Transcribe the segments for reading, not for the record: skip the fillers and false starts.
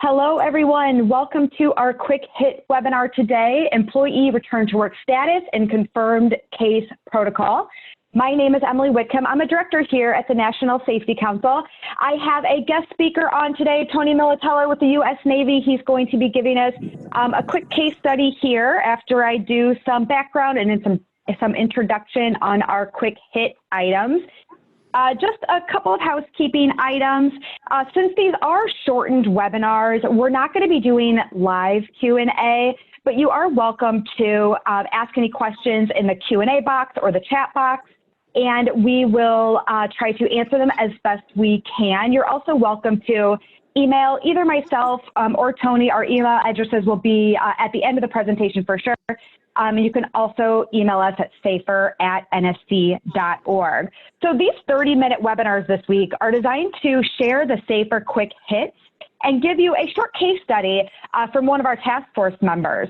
Hello, everyone. Welcome to our quick hit webinar today, Employee Return to Work Status and Confirmed Case Protocol. My name is Emily Whitcomb. I'm a director here at the National Safety Council. I have a guest speaker on today, Tony Militello with the U.S. Navy. He's going to be giving us a quick case study here after I do some background and then some introduction on our quick hit items. Just a couple of housekeeping items. Since these are shortened webinars, we're not going to be doing live Q&A, but you are welcome to ask any questions in the Q&A box or the chat box, and we will try to answer them as best we can. You're also welcome to email either myself or Tony. Our email addresses will be at the end of the presentation for sure. You can also email us at safer@nsc.org. So these 30-minute webinars this week are designed to share the SAFER quick hits and give you a short case study from one of our task force members.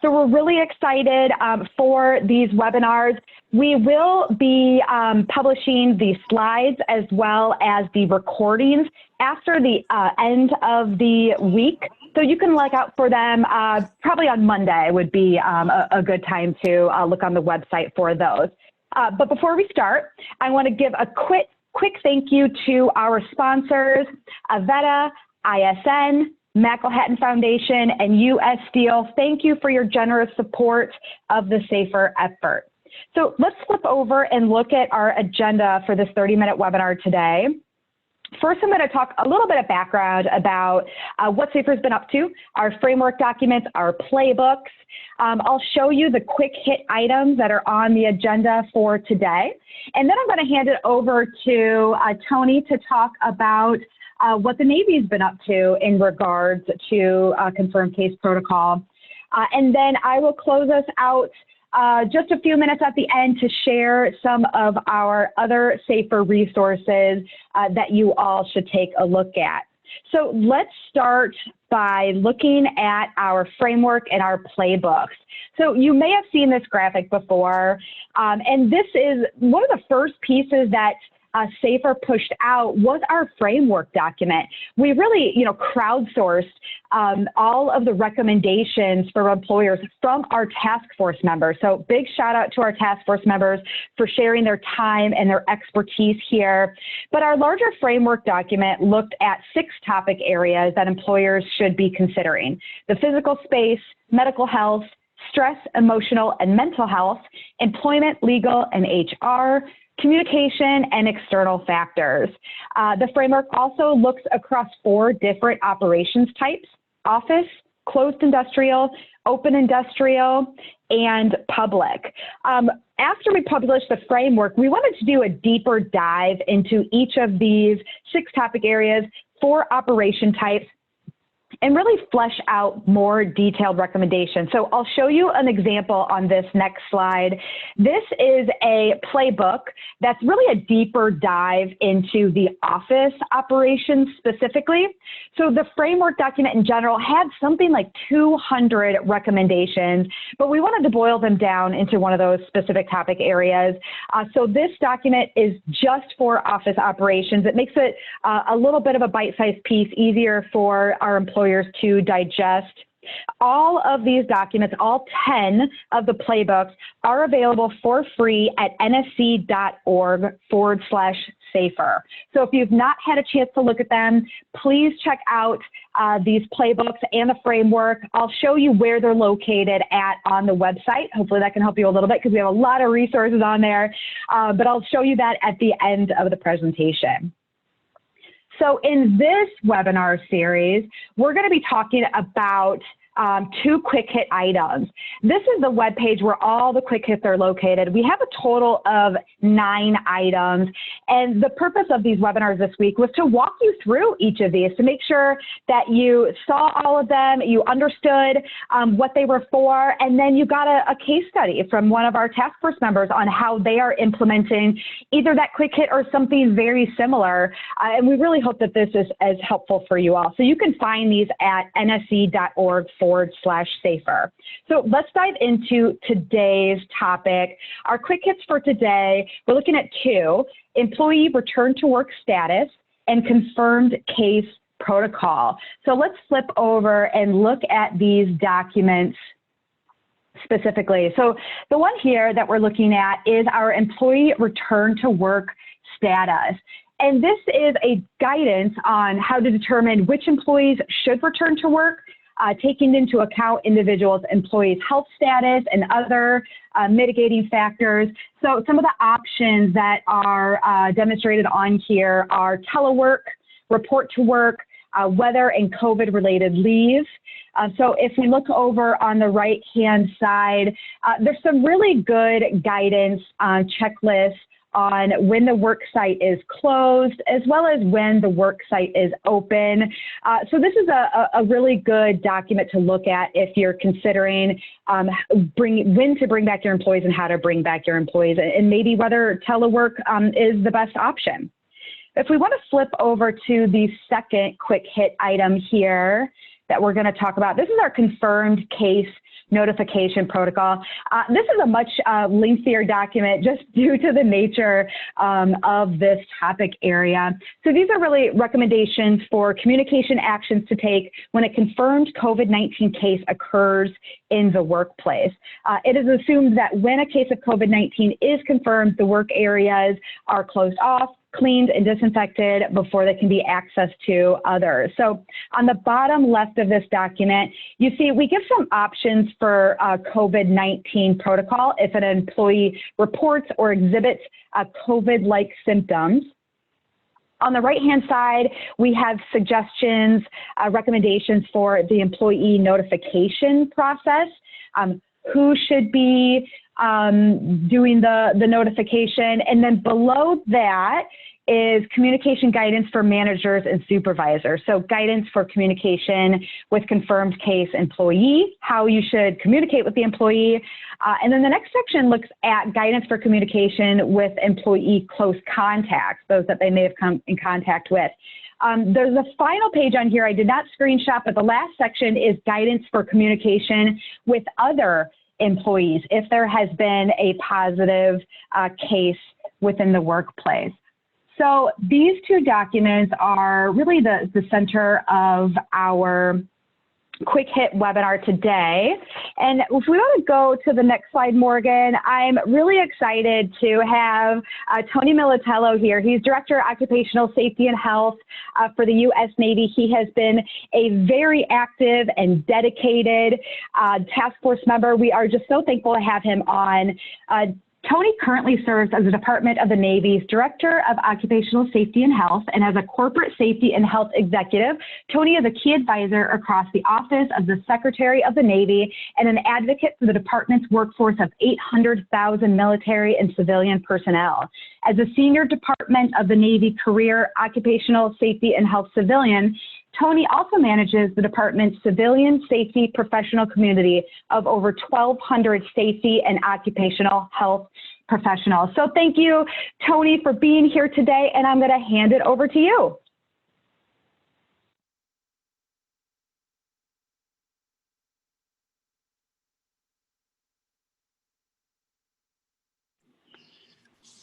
So we're really excited for these webinars. We will be publishing the slides as well as the recordings after the end of the week. So you can look out for them probably on Monday would be a good time to look on the website for those. But before we start, I want to give a quick thank you to our sponsors, Avetta, ISN, McElhatton Foundation, and U.S. Steel. Thank you for your generous support of the SAFER effort. So let's flip over and look at our agenda for this 30-minute webinar today. First, I'm going to talk a little bit of background about what SAFER's been up to, our framework documents, our playbooks. I'll show you the quick hit items that are on the agenda for today. And then I'm going to hand it over to Tony to talk about what the Navy's been up to in regards to confirmed case protocol. And then I will close us out just a few minutes at the end to share some of our other SAFER resources that you all should take a look at. So let's start by looking at our framework and our playbooks. So you may have seen this graphic before, and this is one of the first pieces that SAFER pushed out was our framework document. We really, crowdsourced all of the recommendations for employers from our task force members. So big shout out to our task force members for sharing their time and their expertise here. But our larger framework document looked at 6 topic areas that employers should be considering: the physical space, medical health, stress, emotional, and mental health, employment, legal, and HR, communication, and external factors. The framework also looks across 4 different operations types: office, closed industrial, open industrial, and public. After we published the framework, we wanted to do a deeper dive into each of these 6 topic areas, 4 operation types, and really flesh out more detailed recommendations. So I'll show you an example on this next slide. This is a playbook that's really a deeper dive into the office operations specifically. So the framework document in general had something like 200 recommendations, but we wanted to boil them down into one of those specific topic areas. So this document is just for office operations. It makes it a little bit of a bite-sized piece, easier for our employees to digest. All of these documents, all 10 of the playbooks, are available for free at nsc.org/SAFER. So if you've not had a chance to look at them, please check out these playbooks and the framework. I'll show you where they're located on the website. Hopefully that can help you a little bit because we have a lot of resources on there, but I'll show you that at the end of the presentation. So in this webinar series, we're going to be talking about 2 quick hit items. This is the webpage where all the quick hits are located. We have a total of 9 items, and the purpose of these webinars this week was to walk you through each of these to make sure that you saw all of them, you understood what they were for, and then you got a case study from one of our task force members on how they are implementing either that quick hit or something very similar. And we really hope that this is as helpful for you all. So you can find these at nsc.org/SAFER. So let's dive into today's topic. Our quick hits for today, we're looking at 2: employee return to work status and confirmed case protocol. So let's flip over and look at these documents specifically. So the one here that we're looking at is our employee return to work status. And this is a guidance on how to determine which employees should return to work, taking into account individuals' employees' health status and other mitigating factors. So some of the options that are demonstrated on here are telework, report to work, weather and COVID-related leave. So if we look over on the right-hand side, there's some really good guidance checklists on when the work site is closed, as well as when the work site is open. So this is a really good document to look at if you're considering when to bring back your employees and how to bring back your employees, and maybe whether telework is the best option. If we want to flip over to the second quick hit item here that we're going to talk about, this is our confirmed case notification protocol. This is a much lengthier document just due to the nature of this topic area. So these are really recommendations for communication actions to take when a confirmed COVID-19 case occurs in the workplace. It is assumed that when a case of COVID-19 is confirmed, the work areas are closed off, cleaned and disinfected before they can be accessed to others. So on the bottom left of this document, you see we give some options for COVID-19 protocol if an employee reports or exhibits COVID-like symptoms. On the right-hand side, we have suggestions, recommendations for the employee notification process. Who should be doing the notification, and then below that is communication guidance for managers and supervisors. So guidance for communication with confirmed case employee, how you should communicate with the employee. And then the next section looks at guidance for communication with employee close contacts, those that they may have come in contact with. There's a final page on here I did not screenshot, but the last section is guidance for communication with other employees if there has been a positive case within the workplace. So these two documents are really the center of our quick hit webinar today. And if we want to go to the next slide, Morgan, I'm really excited to have Tony Militello here. He's Director of Occupational Safety and Health for the U.S. Navy. He has been a very active and dedicated task force member. We are just so thankful to have him on. Tony currently serves as the Department of the Navy's Director of Occupational Safety and Health, and as a Corporate Safety and Health Executive, Tony is a key advisor across the Office of the Secretary of the Navy and an advocate for the department's workforce of 800,000 military and civilian personnel. As a Senior Department of the Navy Career Occupational Safety and Health Civilian, Tony also manages the department's civilian safety professional community of over 1,200 safety and occupational health professionals. So thank you, Tony, for being here today, and I'm going to hand it over to you.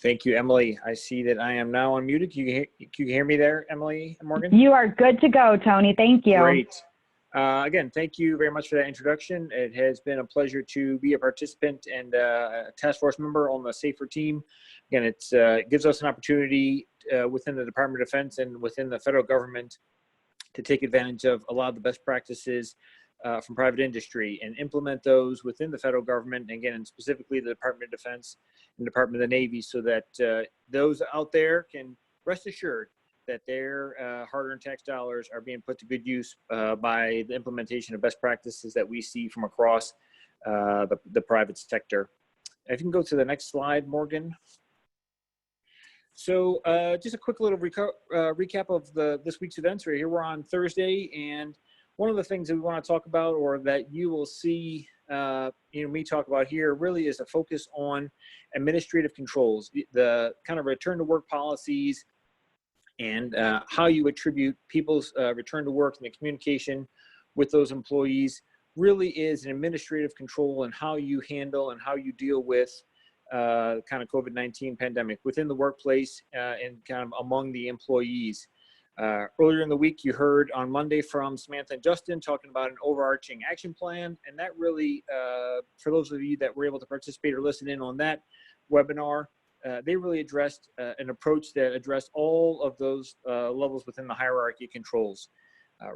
Thank you, Emily. I see that I am now unmuted. Can you hear me there, Emily and Morgan? You are good to go, Tony. Thank you. Great. Again, thank you very much for that introduction. It has been a pleasure to be a participant and a task force member on the SAFER team. Again, it gives us an opportunity within the Department of Defense and within the federal government to take advantage of a lot of the best practices from private industry and implement those within the federal government, and again, and specifically the Department of Defense and Department of the Navy, so that those out there can rest assured that their hard-earned tax dollars are being put to good use by the implementation of best practices that we see from across the private sector. If you can go to the next slide, Morgan. So just a quick little recap of this week's events. Right here, we're on Thursday, and one of the things that we want to talk about, or that you will see me talk about here, really is a focus on administrative controls, the kind of return to work policies, and how you attribute people's return to work and the communication with those employees really is an administrative control, and how you handle and how you deal with kind of COVID-19 pandemic within the workplace and kind of among the employees. Earlier in the week, you heard on Monday from Samantha and Justin talking about an overarching action plan. And that really, for those of you that were able to participate or listen in on that webinar, they really addressed an approach that addressed all of those levels within the hierarchy of controls.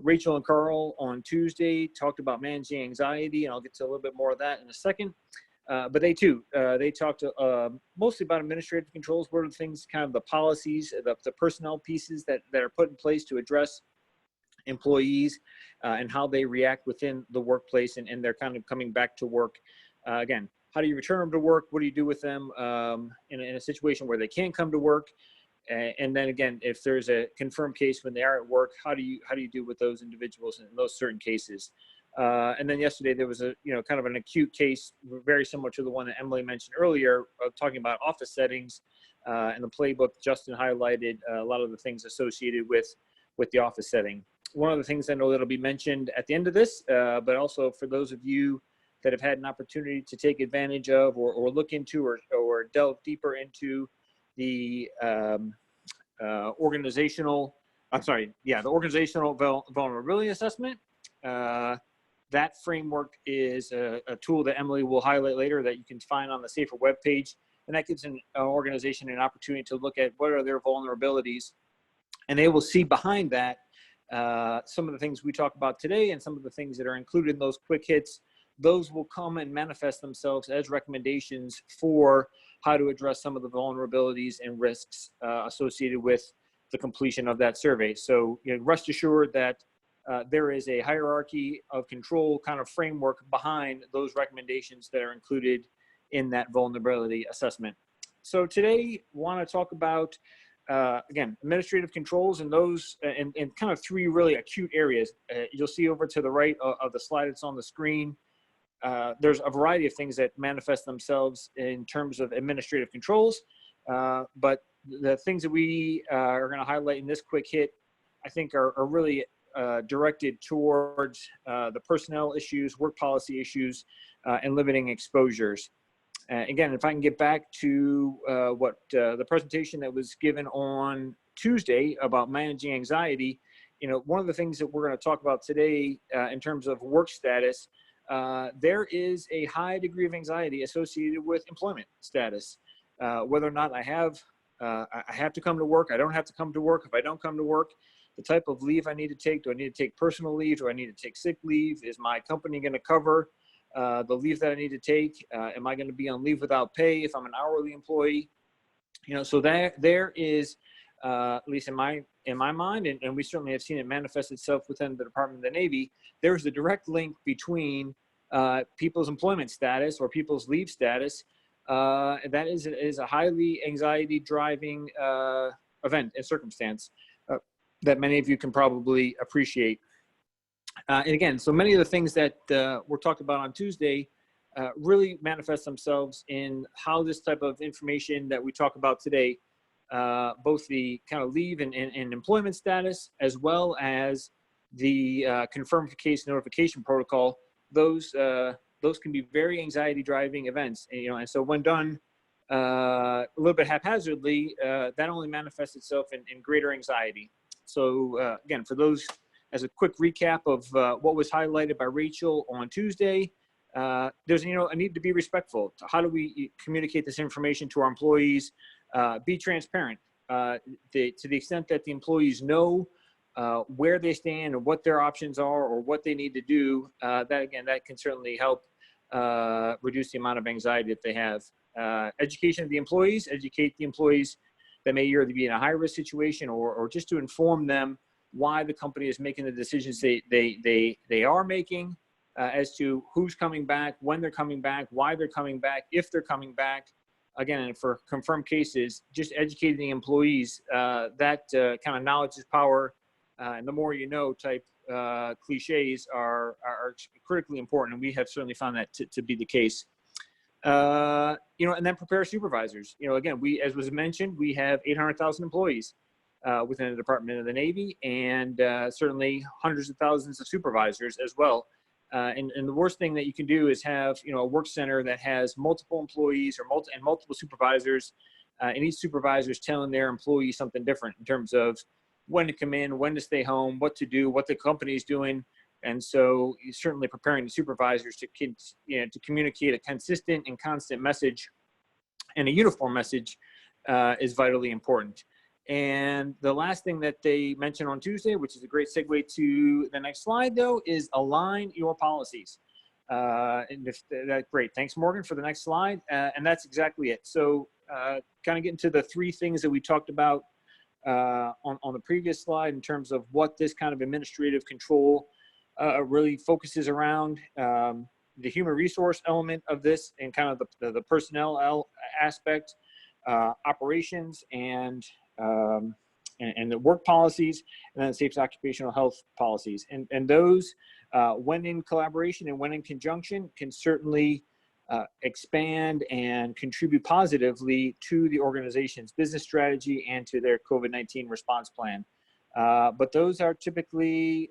Rachel and Carl on Tuesday talked about managing anxiety, and I'll get to a little bit more of that in a second. But they too, they talked mostly about administrative controls. What are the things, kind of the policies, the personnel pieces that are put in place to address employees and how they react within the workplace, and they're kind of coming back to work. Again, how do you return them to work? What do you do with them in a situation where they can't come to work? And then again, if there's a confirmed case when they are at work, how do you do with those individuals in those certain cases? And then yesterday there was a kind of an acute case very similar to the one that Emily mentioned earlier, talking about office settings. And the playbook, Justin highlighted a lot of the things associated with the office setting. One of the things I know that'll be mentioned at the end of this, but also for those of you that have had an opportunity to take advantage of or look into or delve deeper into the organizational vulnerability assessment. That framework is a tool that Emily will highlight later that you can find on the SAFER webpage. And that gives an organization an opportunity to look at what are their vulnerabilities. And they will see behind that some of the things we talk about today and some of the things that are included in those quick hits. Those will come and manifest themselves as recommendations for how to address some of the vulnerabilities and risks associated with the completion of that survey. So rest assured that there is a hierarchy of control kind of framework behind those recommendations that are included in that vulnerability assessment. So today, want to talk about, again, administrative controls and those in kind of three really acute areas. You'll see over to the right of the slide that's on the screen. There's a variety of things that manifest themselves in terms of administrative controls, but the things that we are going to highlight in this quick hit, I think are really directed towards the personnel issues, work policy issues, and limiting exposures. Again, if I can get back to what the presentation that was given on Tuesday about managing anxiety, one of the things that we're going to talk about today in terms of work status, there is a high degree of anxiety associated with employment status, whether or not I have to come to work, I don't have to come to work. If I don't come to work, the type of leave I need to take, do I need to take personal leave? Do I need to take sick leave? Is my company going to cover the leave that I need to take? Am I going to be on leave without pay if I'm an hourly employee? So there is, at least in my mind, and we certainly have seen it manifest itself within the Department of the Navy, there's a direct link between people's employment status or people's leave status. That is a highly anxiety driving event and circumstance that many of you can probably appreciate. And again, so many of the things that were talked about on Tuesday really manifest themselves in how this type of information that we talk about today, both the kind of leave and employment status, as well as the confirmed case notification protocol, those can be very anxiety driving events. And so when done a little bit haphazardly, that only manifests itself in greater anxiety. So again, for those, as a quick recap of what was highlighted by Rachel on Tuesday, there's a need to be respectful. How do we communicate this information to our employees? Be transparent to the extent that the employees know where they stand and what their options are or what they need to do. That can certainly help reduce the amount of anxiety that they have. Education of the employees, educate the employees that may either be in a high risk situation or just to inform them why the company is making the decisions they are making as to who's coming back, when they're coming back, why they're coming back, if they're coming back. Again, and for confirmed cases, just educating the employees, that kind of knowledge is power, and the more you know type cliches are critically important, and we have certainly found that to be the case. And then prepare supervisors. Again, as was mentioned, we have 800,000 employees within the Department of the Navy, and certainly hundreds of thousands of supervisors as well. And the worst thing that you can do is have a work center that has multiple employees or multiple supervisors, and each supervisor is telling their employees something different in terms of when to come in, when to stay home, what to do, what the company is doing. And so certainly preparing the supervisors to, to communicate a consistent and constant message and a uniform message is vitally important. And the last thing that they mentioned on Tuesday, which is a great segue to the next slide, though, is align your policies. And great. Thanks, Morgan, for the next slide. And that's exactly it. So kind of getting to the three things that we talked about on the previous slide in terms of what this kind of administrative control really focuses around. The human resource element of this and kind of the personnel aspect, operations, and the work policies, and then safe occupational health policies. And those, when in collaboration and when in conjunction, can certainly expand and contribute positively to the organization's business strategy and to their COVID-19 response plan. But those are typically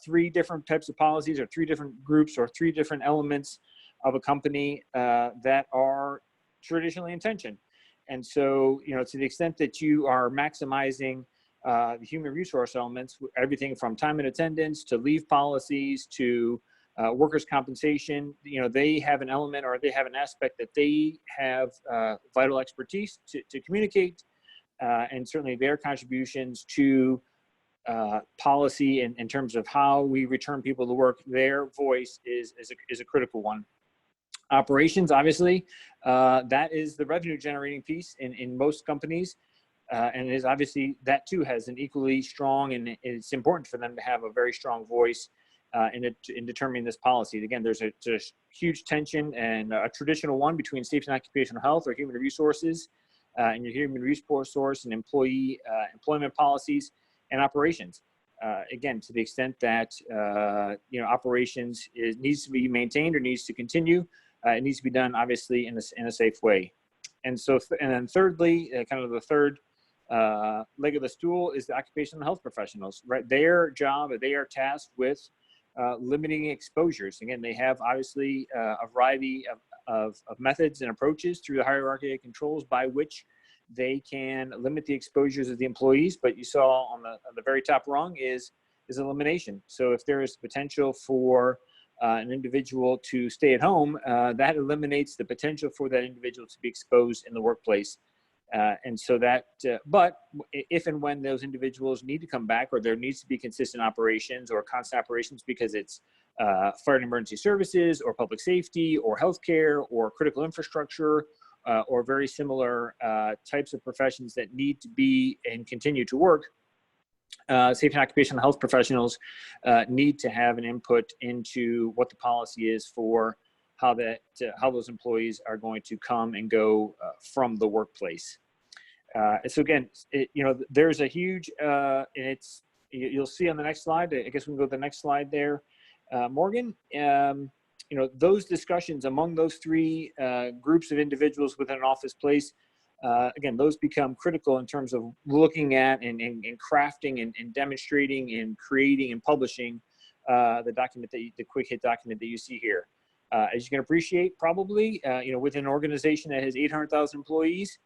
three different types of policies, or three different groups, or three different elements of a company that are traditionally in tension. And so, to the extent that you are maximizing the human resource elements, everything from time and attendance to leave policies to workers' compensation, they have an element, or they have an aspect that they have vital expertise to communicate, and certainly their contributions to policy in terms of how we return people to work, their voice is a critical one. Operations, obviously, that is the revenue generating piece in most companies. And is obviously that too has an equally strong, and it's important for them to have a very strong voice in determining this policy. Again, there's a huge tension and a traditional one between safety and occupational health, or human resources, and your human resource and employment policies, and operations. Again, to the extent that operations needs to be maintained or needs to continue, it needs to be done obviously in a safe way. And so, and then thirdly, kind of the third leg of the stool is the occupational health professionals. Right, their job, they are tasked with limiting exposures. Again, they have obviously a variety of methods and approaches through the hierarchy of controls by which they can limit the exposures of the employees. But you saw on the very top rung is elimination. So if there is potential for an individual to stay at home, that eliminates the potential for that individual to be exposed in the workplace. And so that, but if and when those individuals need to come back, or there needs to be consistent operations or constant operations because it's fire and emergency services, or public safety, or healthcare, or critical infrastructure, or very similar types of professions that need to be and continue to work, safety and occupational health professionals need to have an input into what the policy is for how those employees are going to come and go from the workplace. So again, there's a huge, and you'll see on the next slide. I guess we can go to the next slide there, Morgan. Those discussions among those three groups of individuals within an office place, again, those become critical in terms of looking at and crafting and demonstrating and creating and publishing the document, the quick hit document that you see here. As you can appreciate, probably, within an organization that has 800,000 employees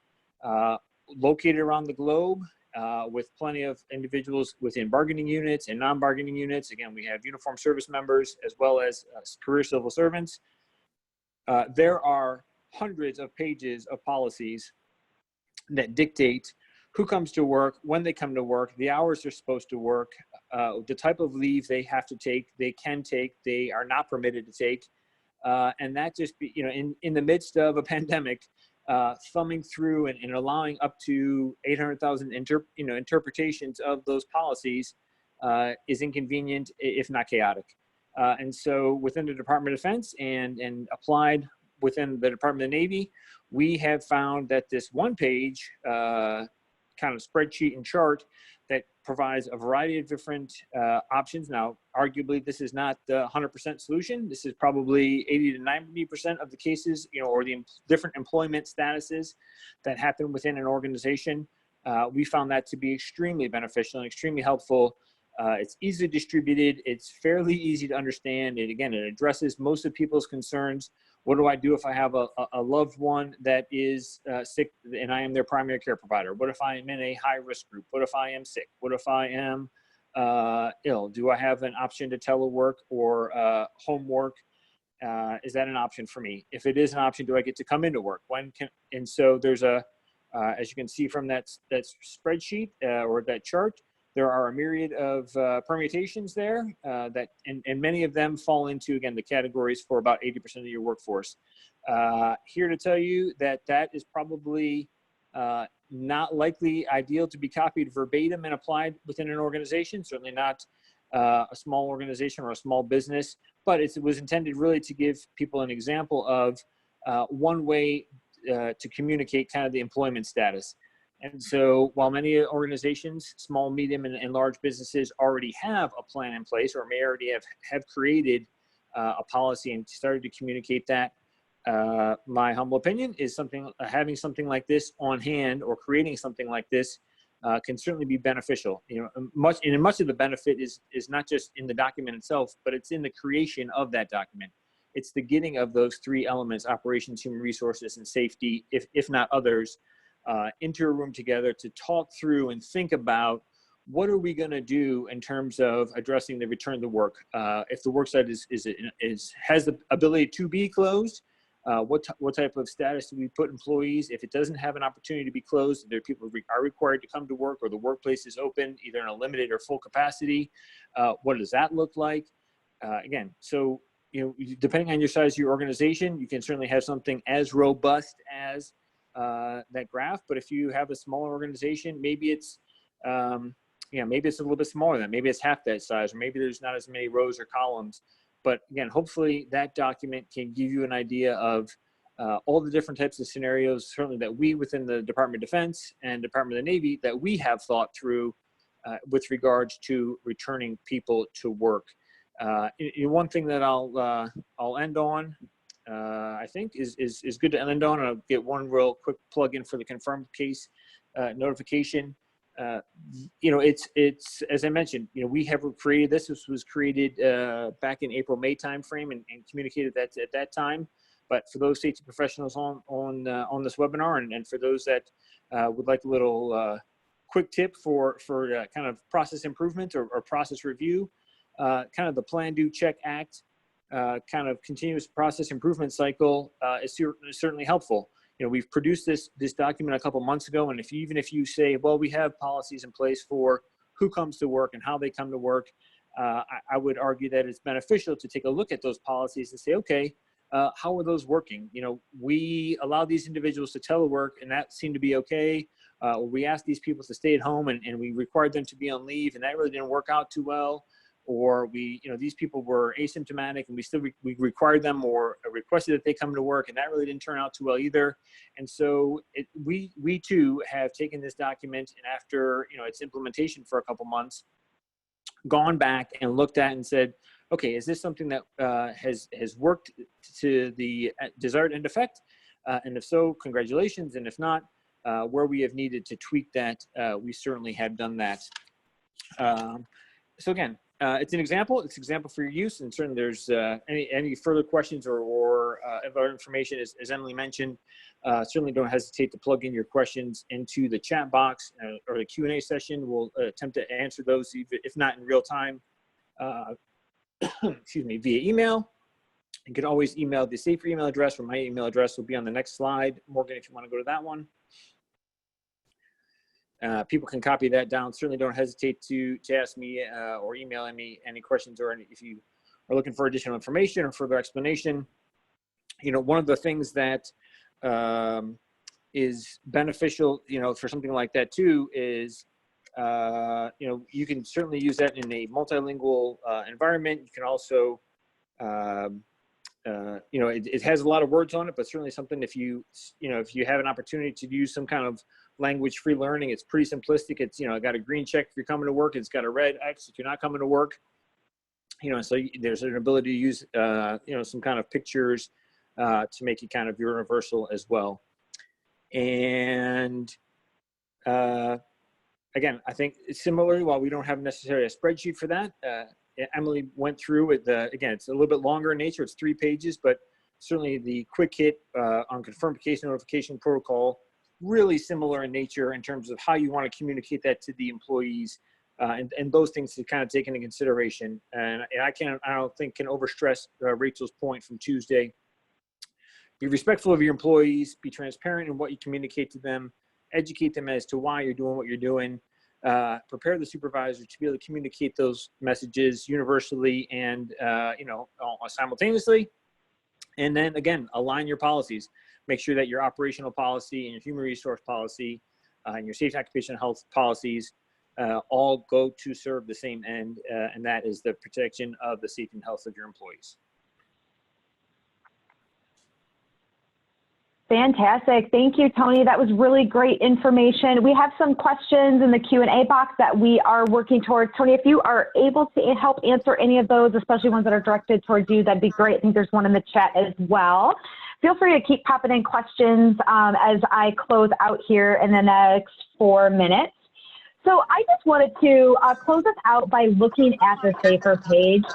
located around the globe, with plenty of individuals within bargaining units and non-bargaining units. Again, we have uniformed service members as well as career civil servants. There are hundreds of pages of policies that dictate who comes to work, when they come to work, the hours they're supposed to work, the type of leave they have to take, they can take, they are not permitted to take. And that just be, in the midst of a pandemic, thumbing through and allowing up to 800,000 interpretations of those policies is inconvenient, if not chaotic. And so within the Department of Defense and applied within the Department of the Navy, we have found that this one-page kind of spreadsheet and chart that provides a variety of different options. Now, arguably, this is not the 100% solution. This is probably 80 to 90% of the cases, or the different employment statuses that happen within an organization. We found that to be extremely beneficial and extremely helpful. It's easily distributed. It's fairly easy to understand. And again, it addresses most of people's concerns What do I do if I have a loved one that is sick and I am their primary care provider? What if I am in a high risk group? What if I am sick? What if I am ill? Do I have an option to telework or homework? Is that an option for me? If it is an option, do I get to come into work? And so there's as you can see from that spreadsheet or that chart, there are a myriad of permutations there and many of them fall into, again, the categories for about 80% of your workforce. Here to tell you that is probably not likely ideal to be copied verbatim and applied within an organization, certainly not a small organization or a small business, but it was intended really to give people an example of one way to communicate kind of the employment status. And so while many organizations, small, medium, and large businesses already have a plan in place or may already have created a policy and started to communicate that, my humble opinion is having something like this on hand or creating something like this can certainly be beneficial. Much of the benefit is not just in the document itself, but it's in the creation of that document. It's the getting of those three elements: operations, human resources, and safety, if not others, into a room together to talk through and think about what are we going to do in terms of addressing the return to work. If the work site has the ability to be closed, what type of status do we put employees? If it doesn't have an opportunity to be closed, there people are required to come to work or the workplace is open either in a limited or full capacity. What does that look like? Again, so depending on your size of your organization, you can certainly have something as robust as that graph. But if you have a smaller organization, maybe it's maybe it's a little bit smaller than that. Maybe it's half that size, or maybe there's not as many rows or columns. But again, hopefully that document can give you an idea of all the different types of scenarios, certainly that we within the Department of Defense and Department of the Navy, that we have thought through with regards to returning people to work. One thing that I'll end on, I think is good to end on, and I'll get one real quick plug in for the confirmed case notification. It's as I mentioned, we have created this. This was created back in April-May timeframe and communicated that at that time. But for those safety professionals on this webinar, and for those that would like a little quick tip for kind of process improvement or process review, kind of the Plan, Do, Check, Act kind of continuous process improvement cycle is certainly helpful. We've produced this document a couple months ago, and even if you say, well, we have policies in place for who comes to work and how they come to work, I would argue that it's beneficial to take a look at those policies and say, okay, how are those working? We allow these individuals to telework, and that seemed to be okay. We asked these people to stay at home, and we required them to be on leave, and that really didn't work out too well. Or these people were asymptomatic and we required them or requested that they come to work, and that really didn't turn out too well either. And so we too have taken this document, and after its implementation for a couple months, gone back and looked at and said, okay, is this something that has worked to the desired end effect? And if so, congratulations. And if not, where we have needed to tweak that, we certainly have done that. So again, it's an example. It's an example for your use, and certainly there's any further questions or other information, as Emily mentioned, certainly don't hesitate to plug in your questions into the chat box or the Q&A session. We'll attempt to answer those, if not in real time, excuse me, via email. You can always email the safer email address, or my email address will be on the next slide. Morgan, if you want to go to that one. People can copy that down. Certainly don't hesitate to ask me or email me any questions, or if you are looking for additional information or further explanation. One of the things that is beneficial, for something like that too, is you can certainly use that in a multilingual environment. You can also, it has a lot of words on it, but certainly something if you have an opportunity to use some kind of language-free learning, it's pretty simplistic. It's, got a green check if you're coming to work. It's got a red X if you're not coming to work. So there's an ability to use, some kind of pictures to make it kind of universal as well. And again, I think similarly, while we don't have necessarily a spreadsheet for that, Emily went through it. Again, it's a little bit longer in nature. It's 3 pages, but certainly the quick hit on confirmed case notification protocol, really similar in nature in terms of how you want to communicate that to the employees, and those things to kind of take into consideration. And I don't think can overstress Rachel's point from Tuesday. Be respectful of your employees, be transparent in what you communicate to them, educate them as to why you're doing what you're doing, prepare the supervisor to be able to communicate those messages universally and, simultaneously. And then again, align your policies. Make sure that your operational policy and your human resource policy and your safety and occupational health policies all go to serve the same end, and that is the protection of the safety and health of your employees. Fantastic. Thank you, Tony. That was really great information. We have some questions in the Q&A box that we are working towards. Tony, if you are able to help answer any of those, especially ones that are directed towards you, that'd be great. I think there's one in the chat as well. Feel free to keep popping in questions as I close out here in the next 4 minutes. So I just wanted to close us out by looking at the SAFER page,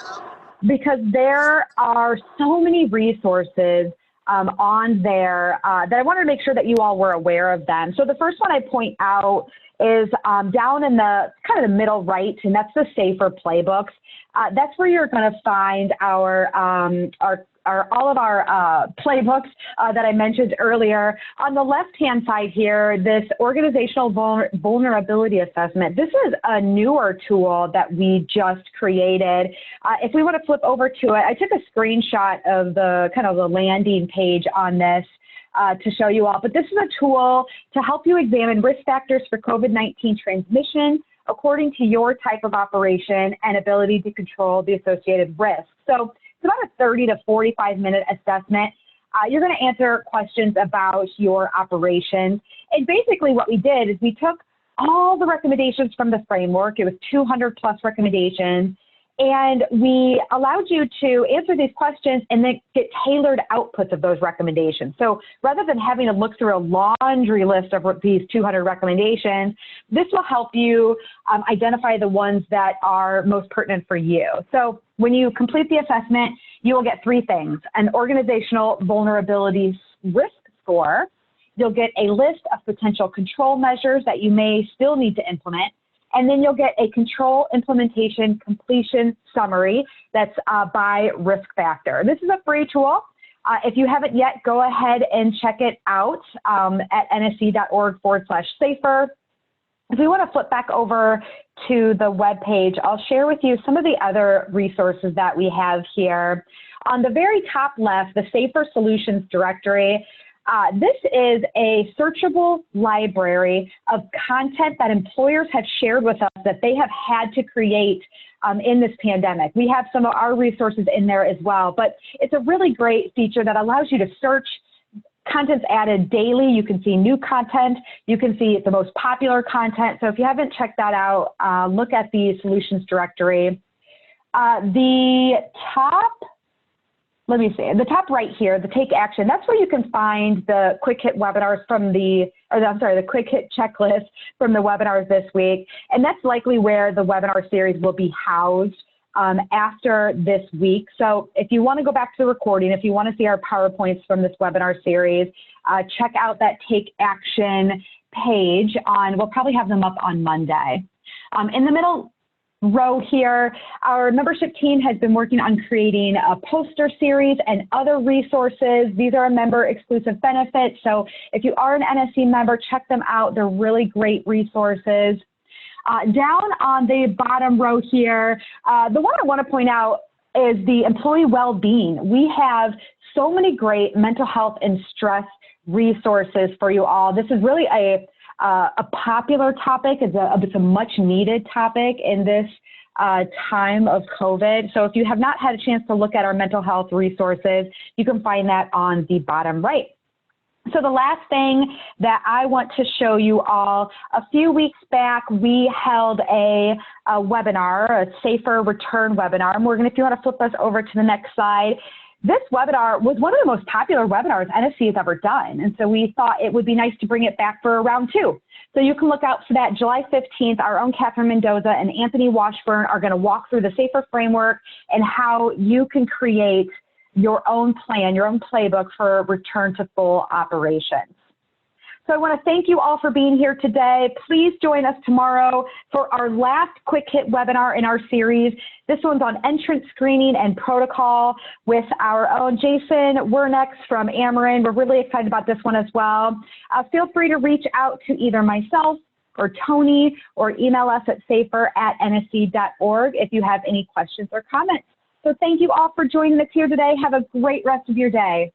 because there are so many resources on there that I wanted to make sure that you all were aware of them. So the first one I point out is down in the kind of the middle right, and that's the SAFER playbooks. That's where you're going to find all of our playbooks that I mentioned earlier. On the left-hand side here, this organizational vulnerability assessment. This is a newer tool that we just created. If we want to flip over to it, I took a screenshot of the kind of the landing page on this to show you all. But this is a tool to help you examine risk factors for COVID-19 transmission according to your type of operation and ability to control the associated risk. So it's about a 30 to 45-minute assessment. You're going to answer questions about your operations. And basically what we did is we took all the recommendations from the framework. It was 200 plus recommendations. And we allowed you to answer these questions and then get tailored outputs of those recommendations. So rather than having to look through a laundry list of these 200 recommendations, this will help you identify the ones that are most pertinent for you. So when you complete the assessment, you will get 3 things: an organizational vulnerability risk score. You'll get a list of potential control measures that you may still need to implement. And then you'll get a control implementation completion summary that's by risk factor. This is a free tool. If you haven't yet, go ahead and check it out at nsc.org/safer. If we want to flip back over to the web page, I'll share with you some of the other resources that we have here. On the very top left, the SAFER Solutions Directory. This is a searchable library of content that employers have shared with us that they have had to create in this pandemic. We have some of our resources in there as well, but it's a really great feature that allows you to search. Content's added daily. You can see new content. You can see the most popular content. So if you haven't checked that out, look at the Solutions Directory. Let me see, the top right here, the Take Action, that's where you can find the quick hit webinars from the quick hit checklist from the webinars this week. And that's likely where the webinar series will be housed after this week. So if you want to go back to the recording, if you want to see our PowerPoints from this webinar series, check out that Take Action page we'll probably have them up on Monday. In the middle row here, our membership team has been working on creating a poster series and other resources. These are member exclusive benefits. So if you are an NSC member, check them out. They're really great resources. Down on the bottom row here, the one I want to point out is the employee well-being. We have so many great mental health and stress resources for you all. This is really a popular topic. It's a much needed topic in this time of COVID. So if you have not had a chance to look at our mental health resources, you can find that on the bottom right. So the last thing that I want to show you all, a few weeks back, we held a webinar, a SAFER Return webinar. And Morgan, if you want to flip us over to the next slide. This webinar was one of the most popular webinars NSC has ever done. And so we thought it would be nice to bring it back for round 2. So you can look out for that July 15th. Our own Catherine Mendoza and Anthony Washburn are going to walk through the SAFER framework and how you can create your own plan, your own playbook for return to full operations. So I want to thank you all for being here today. Please join us tomorrow for our last quick hit webinar in our series. This one's on entrance screening and protocol with our own Jason Wernex from Ameren. We're really excited about this one as well. Feel free to reach out to either myself or Tony, or email us at safer@nsc.org if you have any questions or comments. So thank you all for joining us here today. Have a great rest of your day.